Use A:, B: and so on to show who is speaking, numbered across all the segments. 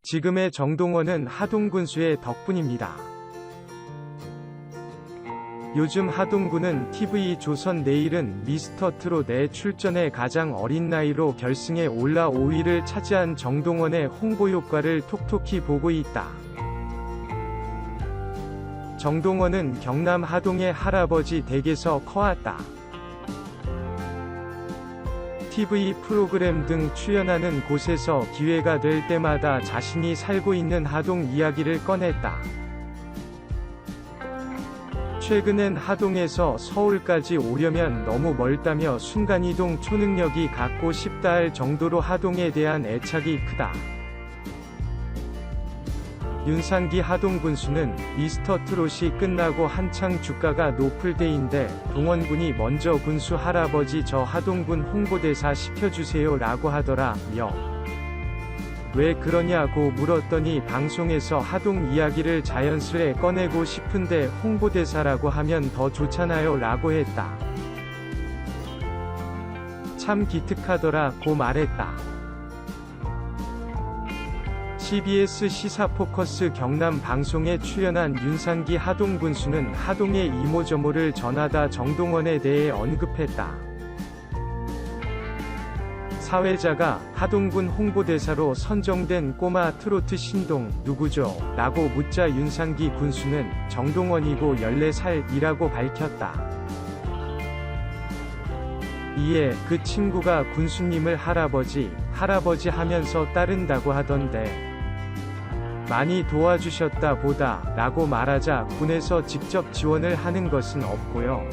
A: 지금의 정동원은 하동군수의 덕분입니다. 요즘 하동군은 TV조선 내일은 미스터트롯에 출전해 가장 어린 나이로 결승에 올라 5위를 차지한 정동원의 홍보 효과를 톡톡히 보고 있다. 정동원은 경남 하동의 할아버지 댁에서 커왔다. TV 프로그램 등 출연하는 곳에서 기회가 될 때마다 자신이 살고 있는 하동 이야기를 꺼냈다. 최근엔 하동에서 서울까지 오려면 너무 멀다며 순간이동 초능력이 갖고 싶다 할 정도로 하동에 대한 애착이 크다. 윤상기 하동군수는 미스터트롯이 끝나고 한창 주가가 높을 때인데 동원군이 먼저 군수 할아버지 저 하동군 홍보대사 시켜주세요 라고 하더라 며 왜 그러냐고 물었더니 방송에서 하동 이야기를 자연스레 꺼내고 싶은데 홍보대사라고 하면 더 좋잖아요 라고 했다. 참 기특하더라 고 말했다. CBS 시사포커스 경남 방송에 출연한 윤상기 하동군수는 하동의 이모저모를 전하다 정동원에 대해 언급했다. 사회자가 하동군 홍보대사로 선정된 꼬마 트로트 신동 누구죠? 라고 묻자 윤상기 군수는 정동원이고 14살이라고 밝혔다. 이에 그 친구가 군수님을 할아버지 하면서 따른다고 하던데 많이 도와주셨다 보다 라고 말하자 군에서 직접 지원을 하는 것은 없고요.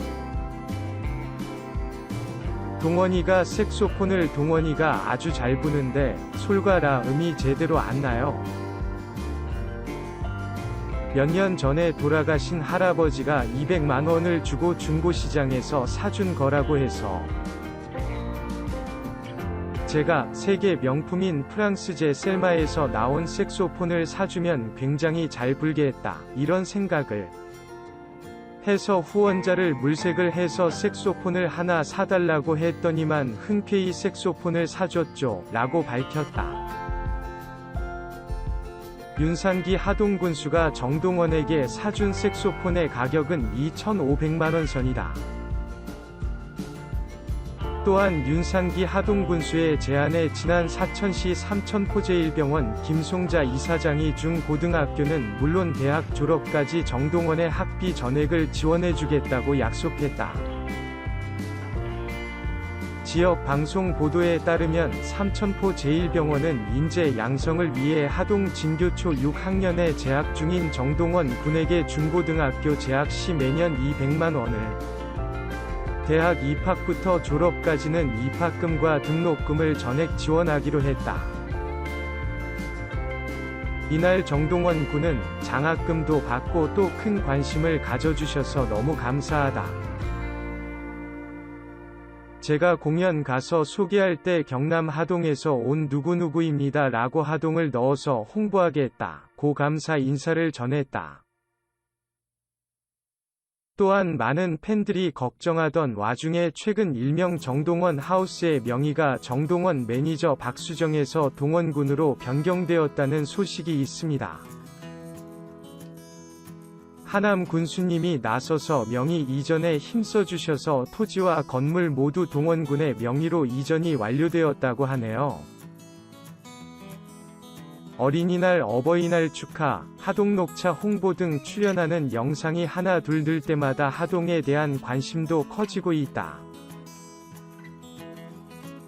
A: 동원이가 색소폰을 동원이가 아주 잘 부는데 솔과 라 음이 제대로 안 나요. 몇 년 전에 돌아가신 할아버지가 200만 원을 주고 중고시장에서 사준 거라고 해서 제가 세계 명품인 프랑스제 셀마에서 나온 색소폰을 사주면 굉장히 잘 불겠다 이런 생각을 해서 후원자를 물색을 해서 색소폰을 하나 사달라고 했더니만 흔쾌히 색소폰을 사줬죠 라고 밝혔다. 윤상기 하동군수가 정동원에게 사준 색소폰의 가격은 2,500만원 선이다. 또한 윤상기 하동군수의 제안에 지난 사천시 삼천포-제1병원 김송자 이사장이 중고등학교는 물론 대학 졸업까지 정동원의 학비 전액을 지원해주겠다고 약속했다. 지역 방송 보도에 따르면 삼천포-제1병원은 인재 양성을 위해 하동 진교초 6학년에 재학 중인 정동원 군에게 중고등학교 재학 시 매년 200만 원을 대학 입학부터 졸업까지는 입학금과 등록금을 전액 지원하기로 했다. 이날 정동원 군은 장학금도 받고 또 큰 관심을 가져주셔서 너무 감사하다. 제가 공연 가서 소개할 때 경남 하동에서 온 누구누구입니다 라고 하동을 넣어서 홍보하겠다 고 감사 인사를 전했다. 또한 많은 팬들이 걱정하던 와중에 최근 일명 정동원 하우스의 명의가 정동원 매니저 박수정에서 동원군으로 변경되었다는 소식이 있습니다. 하남 군수님이 나서서 명의 이전에 힘써주셔서 토지와 건물 모두 동원군의 명의로 이전이 완료되었다고 하네요. 어린이날 어버이날 축하, 하동녹차 홍보 등 출연하는 영상이 하나 둘 늘 때마다 하동에 대한 관심도 커지고 있다.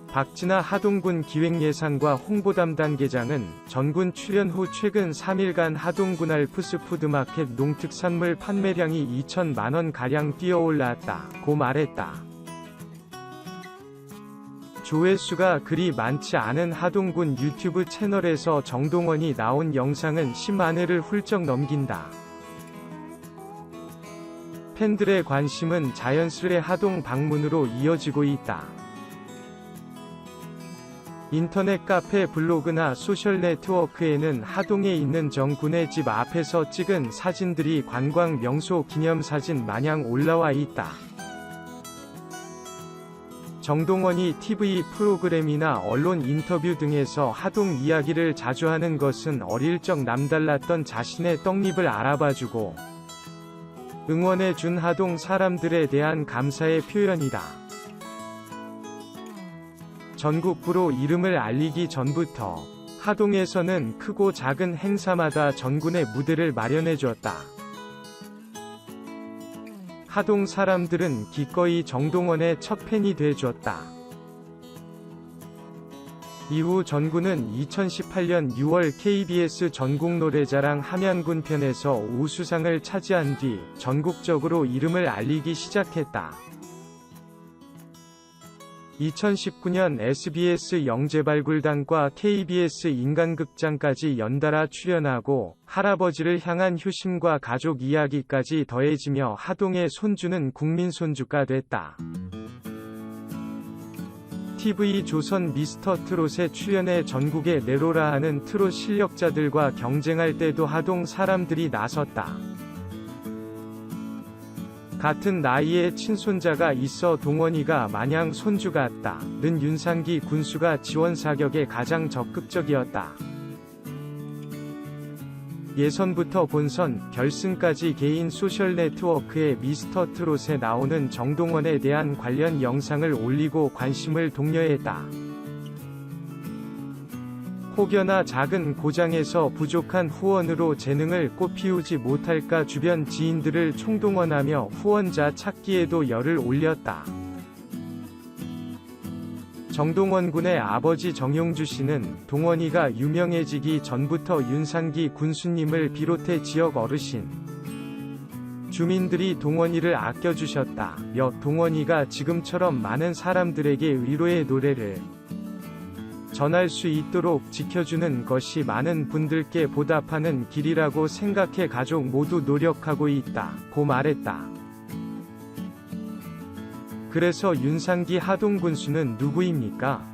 A: 박진아 하동군 기획예산과 홍보담당계장은 전군 출연 후 최근 3일간 하동군 알프스 푸드마켓 농특산물 판매량이 2천만원가량 뛰어올랐다고 말했다. 조회수가 그리 많지 않은 하동군 유튜브 채널에서 정동원이 나온 영상은 10만 회를 훌쩍 넘긴다. 팬들의 관심은 자연스레 하동 방문으로 이어지고 있다. 인터넷 카페 블로그나 소셜 네트워크에는 하동에 있는 정군의 집 앞에서 찍은 사진들이 관광 명소 기념사진 마냥 올라와 있다. 정동원이 TV 프로그램이나 언론 인터뷰 등에서 하동 이야기를 자주 하는 것은 어릴 적 남달랐던 자신의 떡잎을 알아봐주고 응원해준 하동 사람들에 대한 감사의 표현이다. 전국구로 이름을 알리기 전부터 하동에서는 크고 작은 행사마다 전군의 무대를 마련해주었다. 하동 사람들은 기꺼이 정동원의 첫 팬이 돼줬다. 이후 전군은 2018년 6월 KBS 전국노래자랑 함양군 편에서 우수상을 차지한 뒤 전국적으로 이름을 알리기 시작했다. 2019년 SBS 영재발굴단과 KBS 인간극장까지 연달아 출연하고 할아버지를 향한 효심과 가족 이야기까지 더해지며 하동의 손주는 국민손주가 됐다. TV조선 미스터트롯에 출연해 전국에 내로라 하는 트롯 실력자들과 경쟁할 때도 하동 사람들이 나섰다. 같은 나이에 친손자가 있어 동원이가 마냥 손주 같다 는 윤상기 군수가 지원 사격에 가장 적극적이었다. 예선부터 본선, 결승까지 개인 소셜네트워크에 미스터트롯에 나오는 정동원에 대한 관련 영상을 올리고 관심을 독려했다. 혹여나 작은 고장에서 부족한 후원으로 재능을 꽃피우지 못할까 주변 지인들을 총동원하며 후원자 찾기에도 열을 올렸다. 정동원 군의 아버지 정용주 씨는 동원이가 유명해지기 전부터 윤상기 군수님을 비롯해 지역 어르신, 주민들이 동원이를 아껴주셨다며 동원이가 지금처럼 많은 사람들에게 위로의 노래를 전할 수 있도록 지켜주는 것이 많은 분들께 보답하는 길이라고 생각해 가족 모두 노력하고 있다고 말했다. 그래서 윤상기 하동 군수는 누구입니까?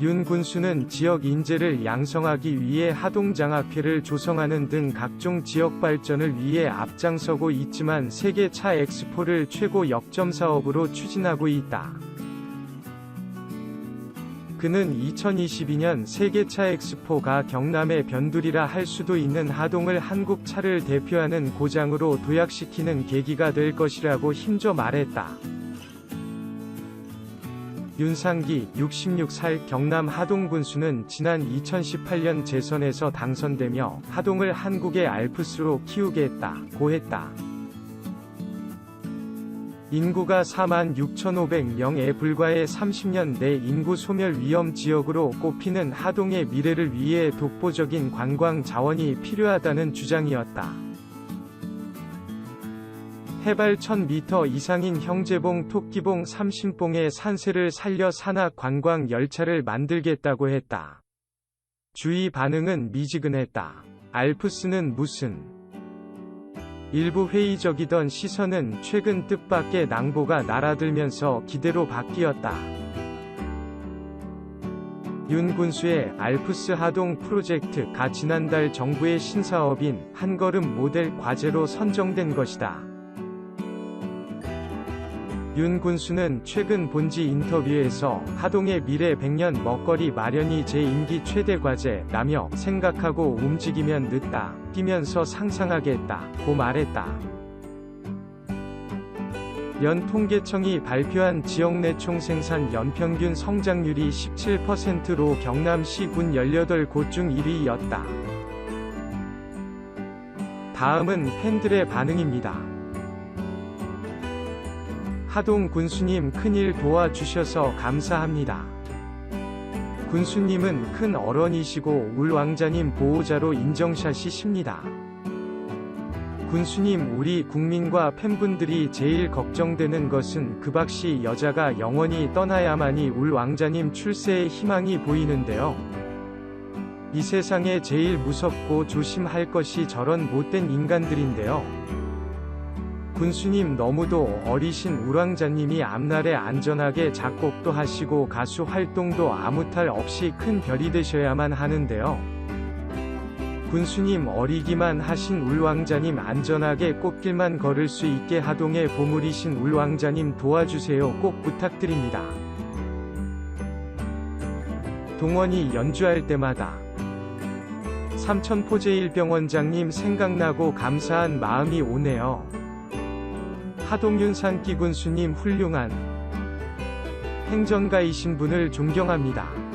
A: 윤 군수는 지역 인재를 양성하기 위해 하동장학회를 조성하는 등 각종 지역 발전을 위해 앞장서고 있지만 세계차 엑스포를 최고 역점 사업으로 추진하고 있다. 그는 2022년 세계차 엑스포가 경남의 변두리라 할 수도 있는 하동을 한국 차를 대표하는 고장으로 도약시키는 계기가 될 것이라고 힘줘 말했다. 윤상기 66살 경남 하동 군수는 지난 2018년 재선에서 당선되며 하동을 한국의 알프스로 키우겠다고 했다. 인구가 46,500명에 불과해 30년 내 인구 소멸 위험 지역으로 꼽히는 하동의 미래를 위해 독보적인 관광 자원이 필요하다는 주장이었다. 해발 1000m 이상인 형제봉 토끼봉 삼신봉의 산세를 살려 산악 관광 열차를 만들겠다고 했다. 주위 반응은 미지근했다. 알프스는 무슨? 일부 회의적이던 시선은 최근 뜻밖의 낭보가 날아들면서 기대로 바뀌었다. 윤 군수의 알프스 하동 프로젝트가 지난달 정부의 신사업인 한걸음 모델 과제로 선정된 것이다. 윤 군수는 최근 본지 인터뷰에서 하동의 미래 100년 먹거리 마련이 제 임기 최대 과제라며 생각하고 움직이면 늦다, 뛰면서 상상하겠다고 말했다. 연 통계청이 발표한 지역 내 총생산 연평균 성장률이 17%로 경남시 군 18곳 중 1위였다. 다음은 팬들의 반응입니다. 하동 군수님 큰일 도와주셔서 감사합니다. 군수님은 큰 어른이시고 울 왕자님 보호자로 인정샷이십니다. 군수님 우리 국민과 팬분들이 제일 걱정되는 것은 급박시 여자가 영원히 떠나야만이 울 왕자님 출세의 희망이 보이는데요. 이 세상에 제일 무섭고 조심할 것이 저런 못된 인간들인데요. 군수님 너무도 어리신 울왕자님이 앞날에 안전하게 작곡도 하시고 가수 활동도 아무 탈 없이 큰 별이 되셔야만 하는데요. 군수님 어리기만 하신 울왕자님 안전하게 꽃길만 걸을 수 있게 하동의 보물이신 울왕자님 도와주세요. 꼭 부탁드립니다. 동원이 연주할 때마다 삼천포제일병원장님 생각나고 감사한 마음이 오네요. 하동윤산기 군수님 훌륭한 행정가이신 분을 존경합니다.